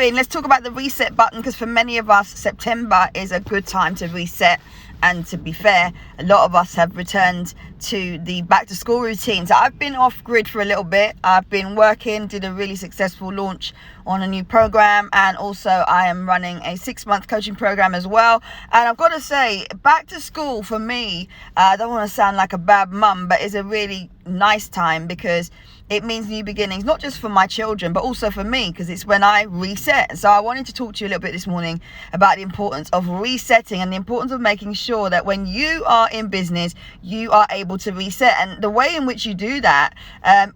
in, let's talk about the reset button, because for many of us, September is a good time to reset. And to be fair, a lot of us have returned to the back to school routine. So I've been off grid for a little bit. I've been working, did a really successful launch on a new program. And also I am running a 6-month coaching program as well. And I've got to say, back to school for me, I don't want to sound like a bad mum, but it's a really nice time because it means new beginnings, not just for my children, but also for me, because it's when I reset. So I wanted to talk to you a little bit this morning about the importance of resetting and the importance of making sure that when you are in business, you are able to reset. And the way in which you do that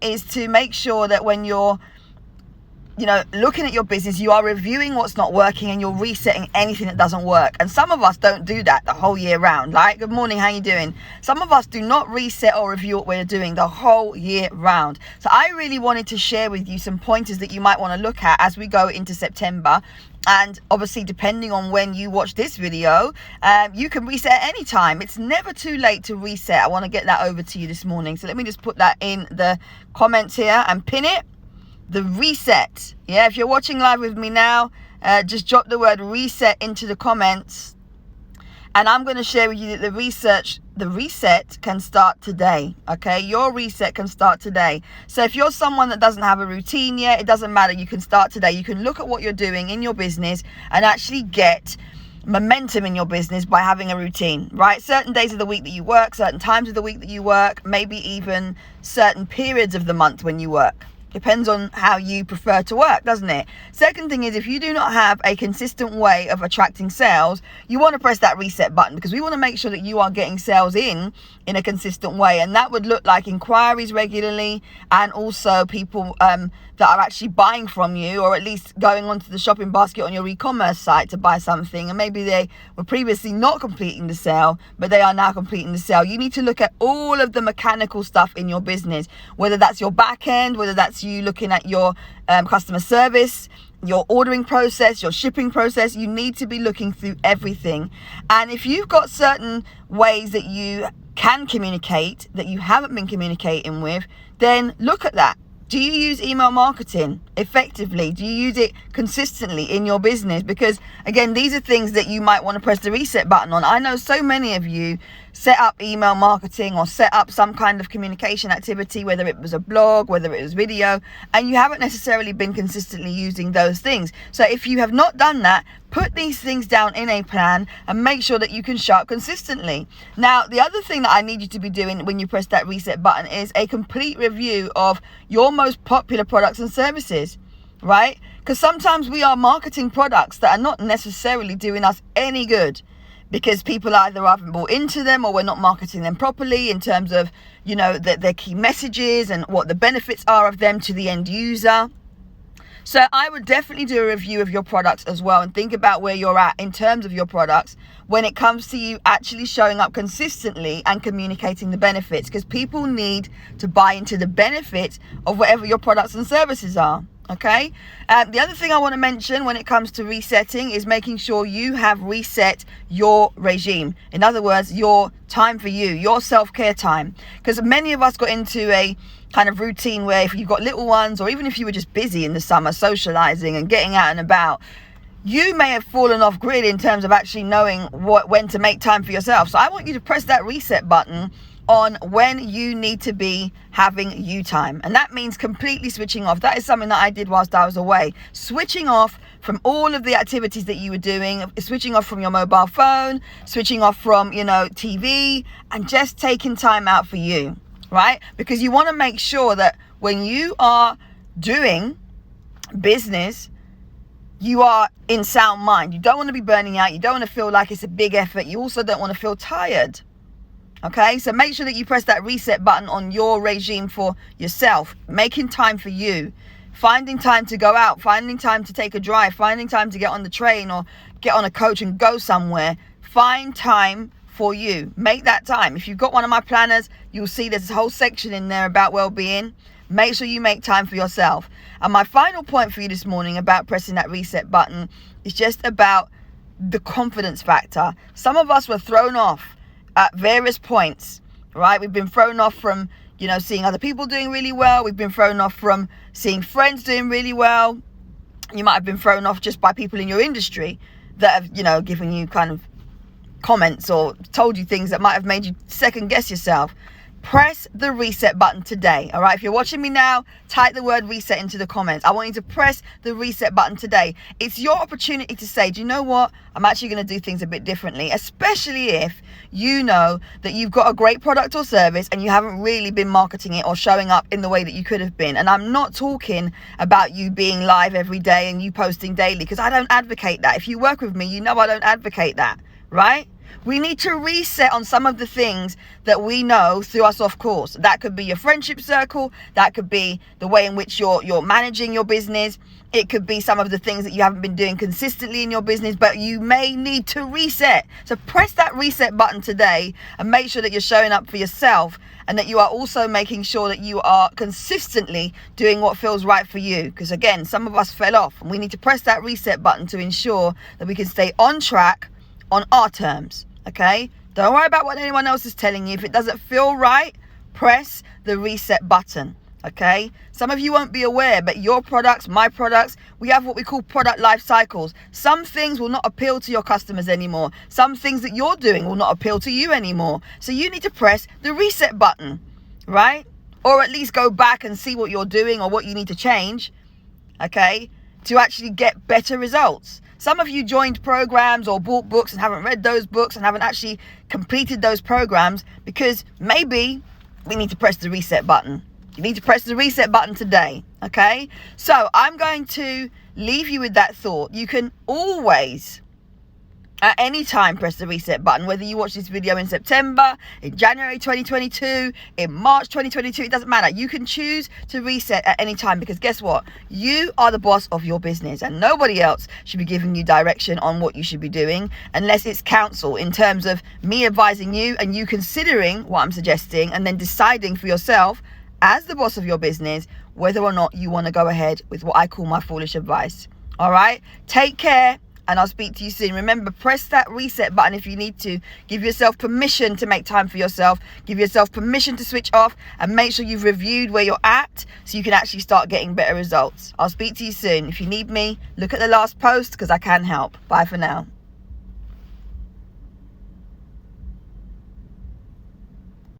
is to make sure that when you're looking at your business, you are reviewing what's not working and you're resetting anything that doesn't work. And some of us don't do that the whole year round. Like, good morning, how you doing? Some of us do not reset or review what we're doing the whole year round. So I really wanted to share with you some pointers that you might want to look at as we go into September. And obviously, depending on when you watch this video, you can reset at any time. It's never too late to reset. I want to get that over to you this morning. So let me just put that in the comments here and pin it. The reset. Yeah, if you're watching live with me now, just drop the word reset into the comments. And I'm going to share with you that the reset can start today. Okay, your reset can start today. So if you're someone that doesn't have a routine yet, it doesn't matter. You can start today. You can look at what you're doing in your business and actually get momentum in your business by having a routine, right? Certain days of the week that you work, certain times of the week that you work, maybe even certain periods of the month when you work. Depends on how you prefer to work, doesn't it? Second thing is, if you do not have a consistent way of attracting sales, you want to press that reset button, because we want to make sure that you are getting sales in a consistent way. And that would look like inquiries regularly, and also people that are actually buying from you, or at least going onto the shopping basket on your e-commerce site to buy something. And maybe they were previously not completing the sale, but they are now completing the sale. You need to look at all of the mechanical stuff in your business, whether that's your back end, whether that's you looking at your customer service, your ordering process, your shipping process. You need to be looking through everything. And if you've got certain ways that you can communicate that you haven't been communicating with, then look at that. Do you use email marketing effectively? Do you use it consistently in your business? Because again, these are things that you might want to press the reset button on. I know so many of you set up email marketing or set up some kind of communication activity, whether it was a blog, whether it was video, and you haven't necessarily been consistently using those things. So if you have not done that, put these things down in a plan and make sure that you can show up consistently. Now, the other thing that I need you to be doing when you press that reset button is a complete review of your most popular products and services, right? Because sometimes we are marketing products that are not necessarily doing us any good, because people either haven't bought into them, or we're not marketing them properly in terms of, their key messages and what the benefits are of them to the end user. So I would definitely do a review of your products as well, and think about where you're at in terms of your products when it comes to you actually showing up consistently and communicating the benefits, because people need to buy into the benefits of whatever your products and services are. Okay. The other thing I want to mention when it comes to resetting is making sure you have reset your regime. In other words, your time for you, your self-care time. Because many of us got into a kind of routine where if you've got little ones, or even if you were just busy in the summer socializing and getting out and about, you may have fallen off grid in terms of actually knowing when to make time for yourself. So I want you to press that reset button on when you need to be having you time. And that means completely switching off. That is something that I did whilst I was away. Switching off from all of the activities that you were doing, switching off from your mobile phone, switching off from, TV, and just taking time out for you, right? Because you want to make sure that when you are doing business, you are in sound mind. You don't want to be burning out. You don't want to feel like it's a big effort. You also don't want to feel tired. Okay, so make sure that you press that reset button on your regime for yourself, making time for you, finding time to go out, finding time to take a drive, finding time to get on the train or get on a coach and go somewhere. Find time for you. Make that time. If you've got one of my planners, you'll see there's a whole section in there about well-being. Make sure you make time for yourself. And my final point for you this morning about pressing that reset button is just about the confidence factor. Some of us were thrown off at various points, right? We've been thrown off from, seeing other people doing really well. We've been thrown off from seeing friends doing really well. You might have been thrown off just by people in your industry that have, given you kind of comments or told you things that might have made you second guess yourself. Press the reset button today. All right, if you're watching me now, type the word reset into the comments. I want you to press the reset button today. It's your opportunity to say, do you know what? I'm actually going to do things a bit differently, especially if you know that you've got a great product or service and you haven't really been marketing it or showing up in the way that you could have been. And I'm not talking about you being live every day and you posting daily, because I don't advocate that. If you work with me, you know I don't advocate that, right? We need to reset on some of the things that we know through our soft course. That could be your friendship circle. That could be the way in which you're managing your business. It could be some of the things that you haven't been doing consistently in your business, but you may need to reset. So press that reset button today and make sure that you're showing up for yourself, and that you are also making sure that you are consistently doing what feels right for you. Because again, some of us fell off, and we need to press that reset button to ensure that we can stay on track on our terms. Okay, don't worry about what anyone else is telling you. If it doesn't feel right, press the reset button. Okay, some of you won't be aware, but your products, my products, we have what we call product life cycles. Some things will not appeal to your customers anymore. Some things that you're doing will not appeal to you anymore. So you need to press the reset button, right? Or at least go back and see what you're doing or what you need to change, okay, to actually get better results. Some of you joined programs or bought books and haven't read those books and haven't actually completed those programs because maybe we need to press the reset button. You need to press the reset button today, okay? So I'm going to leave you with that thought. You can always, at any time, press the reset button, whether you watch this video in September, in January 2022, in March 2022, it doesn't matter. You can choose to reset at any time, because guess what? You are the boss of your business, and nobody else should be giving you direction on what you should be doing unless it's counsel, in terms of me advising you and you considering what I'm suggesting and then deciding for yourself as the boss of your business whether or not you want to go ahead with what I call my foolish advice. All right? Take care. And I'll speak to you soon. Remember, press that reset button if you need to. Give yourself permission to make time for yourself. Give yourself permission to switch off, and make sure you've reviewed where you're at so you can actually start getting better results. I'll speak to you soon. If you need me, look at the last post, because I can help. Bye for now.